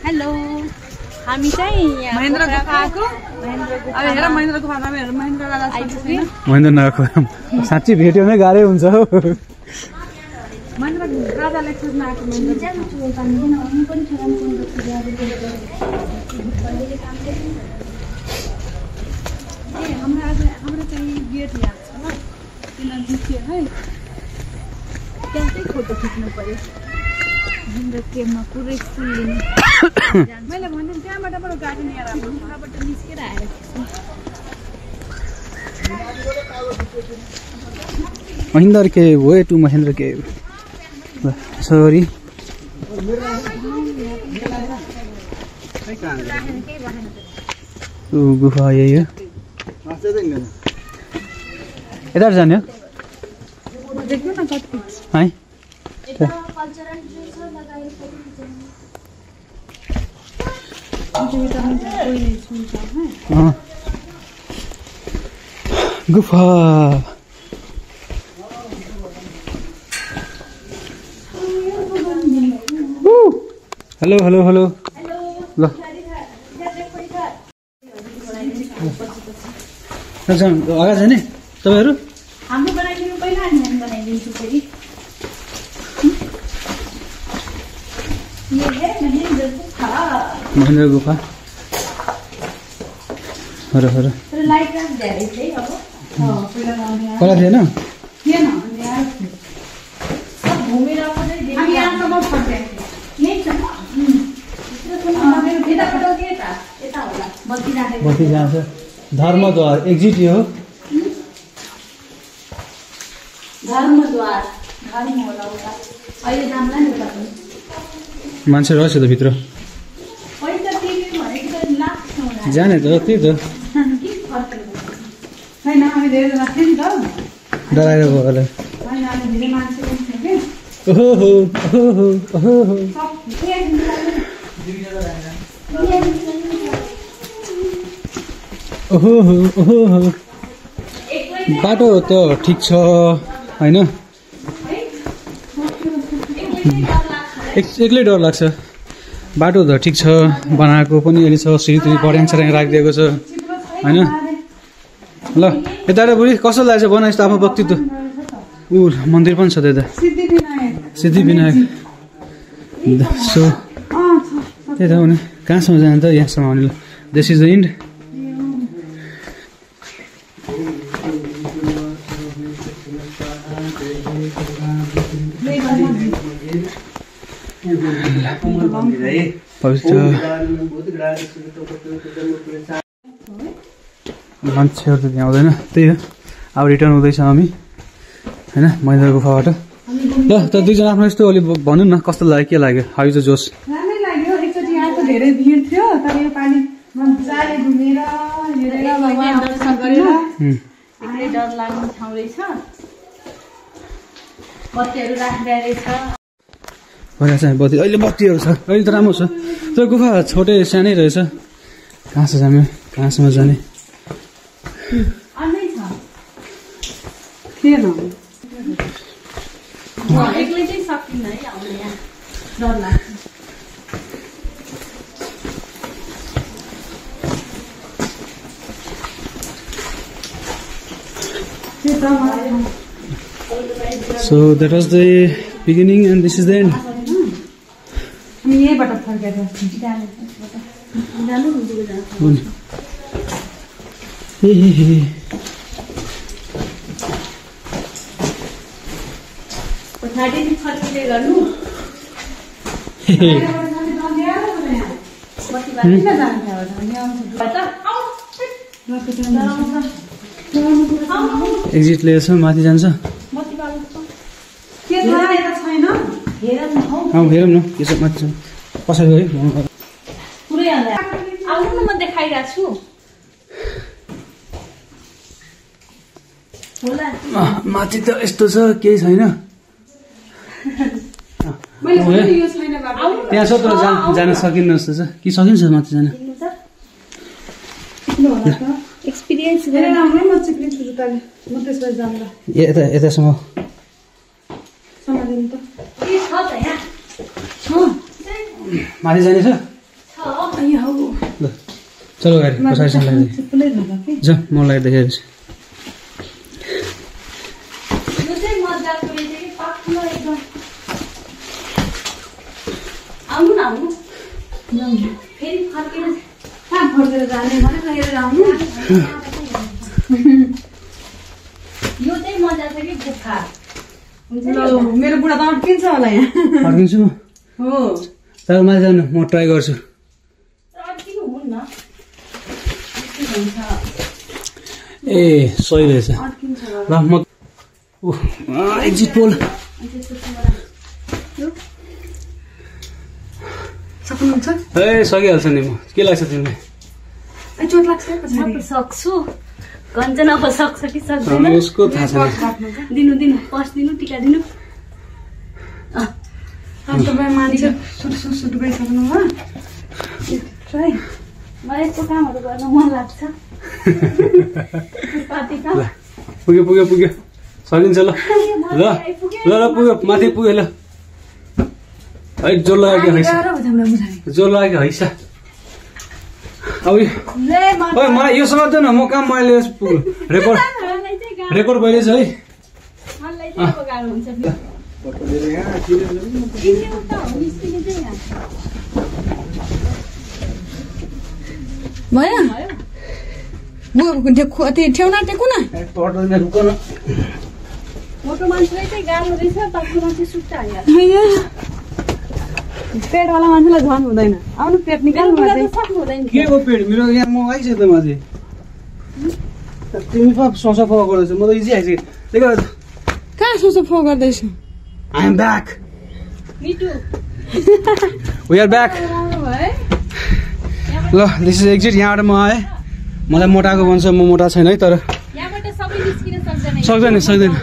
Hello हामी चाहिँ महेन्द्र गुफा आएको अब हेर महेन्द्र गुफा नाम हेर महेन्द्र राजा आइपुग्यो महेन्द्र नगएको साँच्चै भेट्यो भने गाह्रै हुन्छ हो महेन्द्र राजा लेक्चरमा आएको महेन्द्र हाम्रो चाहिँ गेट यहाँ छ ल किन बित्यो है त्यहाँ फोटो खिच्नु पर्यो हाम्रो केमा पुरै फुल्लिने मैले भने त्यहाँबाट गाडी लिएर आएको त्यहाँबाट निस्केर आएको Mahendra cave way to Mahendra cave sorry गुफा यही हो यता जाने हो है गुफा हेलो हेलो हेलो ल अगाडि जाने तपाईँहरू हाम्रो बनाइदिनु पहिला अनि हामी बनाइदिन्छु फेरि महेन्द्र गुफा हर हर लाइट धेरै चाहिँ अब कला थिएन घुमेर बत्ती जान्छ धर्मद्वार एक्जिट यो हो धर्मद्वार अहिले जान्ला नि मान्छे रहेछ त भित्र जाने त त्यही त होइन हामी धेरैजना थियौँ नि त डराएर गयो होला होइन हामी धेरै मान्छे पनि थियो कि ओहो ओहो ओहो ओहो ओहो बाटो त ठिक छ होइन एक्लै डर लाग्छ बाटो त ठिक छ बनाएको पनि अहिले छ सिँढी पर्याङ सऱ्याङ राखिदिएको छ होइन ल यता बुढी कस्तो लाग्छ बनाएछ त आफ्नो व्यक्तित्व ऊ मन्दिर पनि छ त्यता सिद्धिविनायक सो त्यही त भने कहाँसम्म जाने त यहाँसम्म आउने ल दिस इज द इन्ड पवित्र मान्छेहरू त त्यहाँ आउँदैन त्यही हो अब रिटर्न हुँदैछ हामी होइन महेन्द्र गुफाबाट ल त दुईजना आफ्नो यस्तो अलिक भन्नु न कस्तो लाग्यो के लाग्यो हाउ इज द जोस राम्रै लाग्यो एकचोटि आएको धेरै भिड थियो तर यो पालि मजाले घुमेर हेरेर भगवान् दर्शन गरेर एक्लै डर लाग्ने ठाउँ रहेछ बत्तीहरू राख्दै रहेछ भइरहेछ बत्ती अहिले बत्तीहरू छ अहिले त राम्रो छ त्यो गुफा छोटै सानै रहेछ कहाँसम्म जाने अन्नै छ थिएन एक्लै चाहिँ सकिन्न है आउनु यहाँ डर लाग्छ So that was the beginning and this is the end. हामी यहीँबाट फर्केर फर्किँदै गर्नु एक्जिट लिएछ माथि जान्छ हेरौँ न के छ माथि पछाडि गयो पुरै आउनु न म देखाइरहेको छु माथि त यस्तो छ केही छैन त्यहाँ छ तर जान सकिन्न जस्तो छ कि सकिन्छ माथि जान एक्सपिरियन्स यतासम्म माथि जाने छ ल चलो गाडी पछाडिसम्म लगाइदिए जा म लगाइदिएको यो चाहिँ मजाको रहेछ कि पाक्लो एकदम आउनु न आउनु फेरि फर्केर कहाँ फर्केर जाने भनेर हेरेर आउनु यो चाहिँ मजा छ कि गुफा मेरो बुढा त अड्किन्छ होला यहाँ फर्किन्छु म हो तर माथि जानु म ट्राई गर्छु अड्किनु हुन्न ए सही रहेछ ल म एक्जिट पोल सक्नुहुन्छ ए सकिहाल्छ नि म के लाग्छ तिमीलाई चोट लाग्छ म सक्छु कञ्चना अब सक्छ कि सक्दैन उसको थाहा छैन दिनु दिनु पस दिनु टिका दिनु तपाईँ मान्छे सुट गइसक्नु भयो मलाई यस्तो कामहरू गर्न मन लाग्छ पार्टी काम पुग्यो पुग्यो पुग्यो सकिन्छ ल ल ल ल पुग्यो माथि पुग्यो ल है जोर लाग्यो हैसा जोर लाग्यो हैसा अब मलाई यो समात्दैन म काम मैले रेकर्ड भइरहेछ है मलाई चाहिँ अब गाह्रो हुन्छ भयो ठेउना टेकु न मोटो मान्छेलाई चाहिँ गाह्रो रहेछ तक्नु मान्छे सुट्टा हाल्यो पेटवाला मान्छेलाई झन् हुँदैन आउनु पेट निकाल्नु सक्नु हुँदैन के हो पेट मेरो यहाँ म आइसक्यो त माथि तिमी पो सोचा फोका गर्दैछ म त इजी आइसक्यो कहाँ सोचो फो गर्दैछु I am back me too we are back ल दिस इज एक्जिट यहाँबाट म आएँ मलाई मोटाको भन्छ म मोटा छैन है तर यहाँबाट सबै निस्किन सक्दैन सक्दैन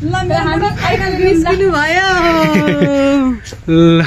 ल मेरो निस्किनु भयो ल